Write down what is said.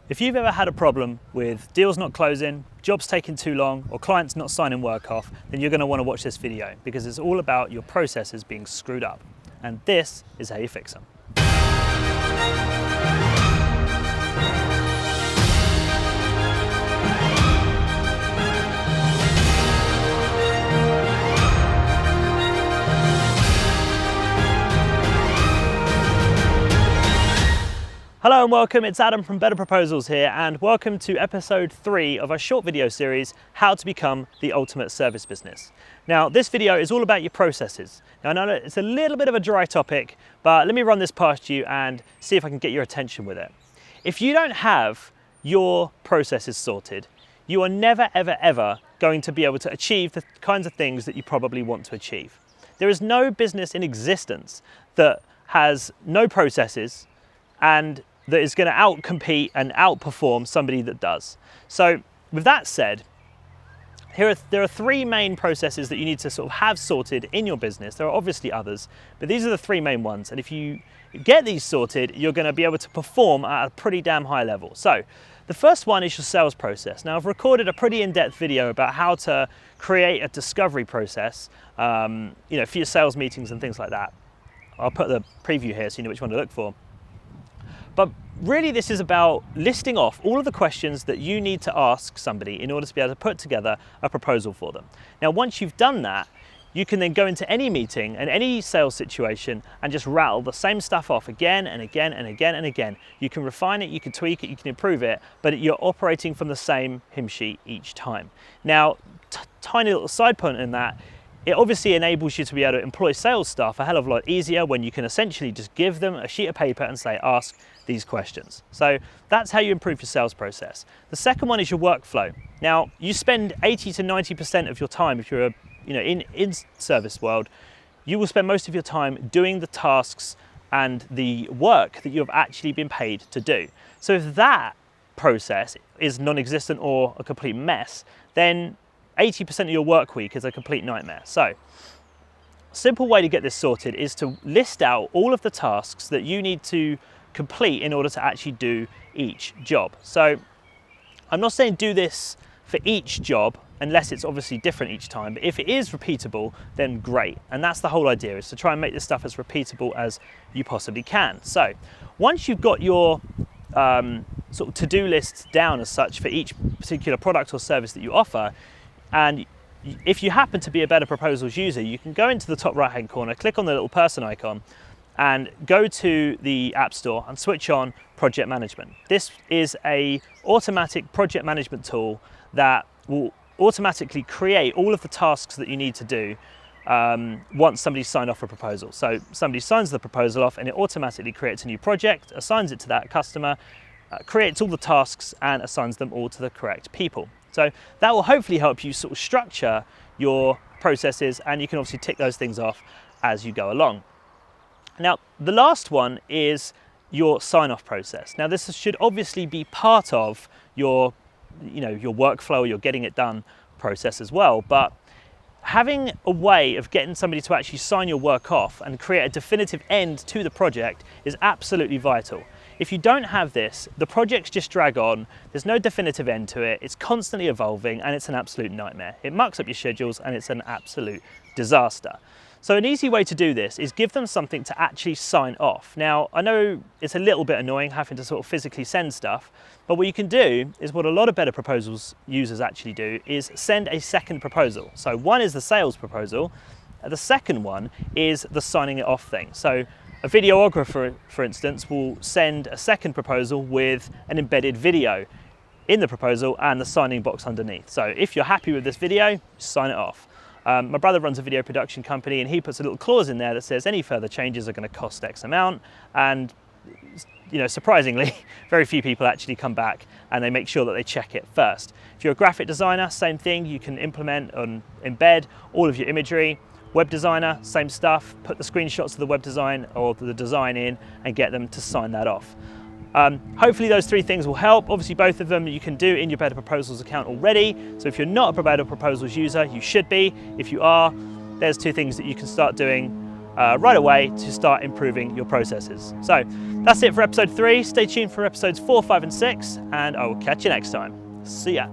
If you've ever had a problem with deals not closing, jobs taking too long, or clients not signing work off, then you're going to want to watch this video because it's all about your processes being screwed up. And this is how you fix them. Hello and welcome, it's Adam from Better Proposals here, and welcome to episode 3 of our short video series, How to Become the Ultimate Service Business. Now, this video is all about your processes. Now, I know it's a little bit of a dry topic, but let me run this past you and see if I can get your attention with it. If you don't have your processes sorted, you are never, ever going to be able to achieve the kinds of things that you probably want to achieve. There is no business in existence that has no processes and that is going to outcompete and outperform somebody that does. So with that said, there are 3 main processes that you need to sort of have sorted in your business. There are obviously others, but these are the 3 main ones. And if you get these sorted, you're going to be able to perform at a pretty damn high level. So the first one is your sales process. Now, I've recorded a pretty in-depth video about how to create a discovery process, for your sales meetings and things like that. I'll put the preview here so you know which one to look for. But really this is about listing off all of the questions that you need to ask somebody in order to be able to put together a proposal for them. Now, once you've done that, you can then go into any meeting and any sales situation and just rattle the same stuff off again and again and again and again. You can refine it, you can tweak it, you can improve it, but you're operating from the same hymn sheet each time. Now, tiny little side point in that, it obviously enables you to be able to employ sales staff a hell of a lot easier when you can essentially just give them a sheet of paper and say, ask these questions. So that's how you improve your sales process. The second one is your workflow. Now, you spend 80 to 90% of your time, if you're in service world, you will spend most of your time doing the tasks and the work that you have actually been paid to do. So if that process is non-existent or a complete mess, then 80% of your work week is a complete nightmare. So a simple way to get this sorted is to list out all of the tasks that you need to complete in order to actually do each job. So I'm not saying do this for each job unless it's obviously different each time, but if it is repeatable, then great. And that's the whole idea, is to try and make this stuff as repeatable as you possibly can. So once you've got your sort of to-do lists down as such for each particular product or service that you offer, and if you happen to be a Better Proposals user, you can go into the top right hand corner, click on the little person icon and go to the App Store and switch on Project Management. This is an automatic project management tool that will automatically create all of the tasks that you need to do once somebody's signed off a proposal. So somebody signs the proposal off and it automatically creates a new project, assigns it to that customer, creates all the tasks and assigns them all to the correct people. So that will hopefully help you sort of structure your processes, and you can obviously tick those things off as you go along. Now, the last one is your sign-off process. Now, this should obviously be part of your workflow, your getting it done process as well, but having a way of getting somebody to actually sign your work off and create a definitive end to the project is absolutely vital. If you don't have this, the projects just drag on, there's no definitive end to it, it's constantly evolving, and it's an absolute nightmare. It mucks up your schedules and it's an absolute disaster. So an easy way to do this is give them something to actually sign off. Now, I know it's a little bit annoying having to sort of physically send stuff, but what you can do is what a lot of Better Proposals users actually do is send a second proposal. So one is the sales proposal, the second one is the signing it off thing. So a videographer, for instance, will send a second proposal with an embedded video in the proposal and the signing box underneath. So if you're happy with this video, sign it off. My brother runs a video production company and he puts a little clause in there that says any further changes are going to cost X amount, and surprisingly, very few people actually come back and they make sure that they check it first. If you're a graphic designer, same thing, you can implement and embed all of your imagery. Web designer, same stuff, put the screenshots of the web design or the design in and get them to sign that off. Hopefully those 3 things will help. Obviously both of them you can do in your Better Proposals account already. So if you're not a Better Proposals user, you should be. If you are, there's 2 things that you can start doing right away to start improving your processes. So that's it for episode 3. Stay tuned for episodes 4, 5 and 6, and I will catch you next time. See ya.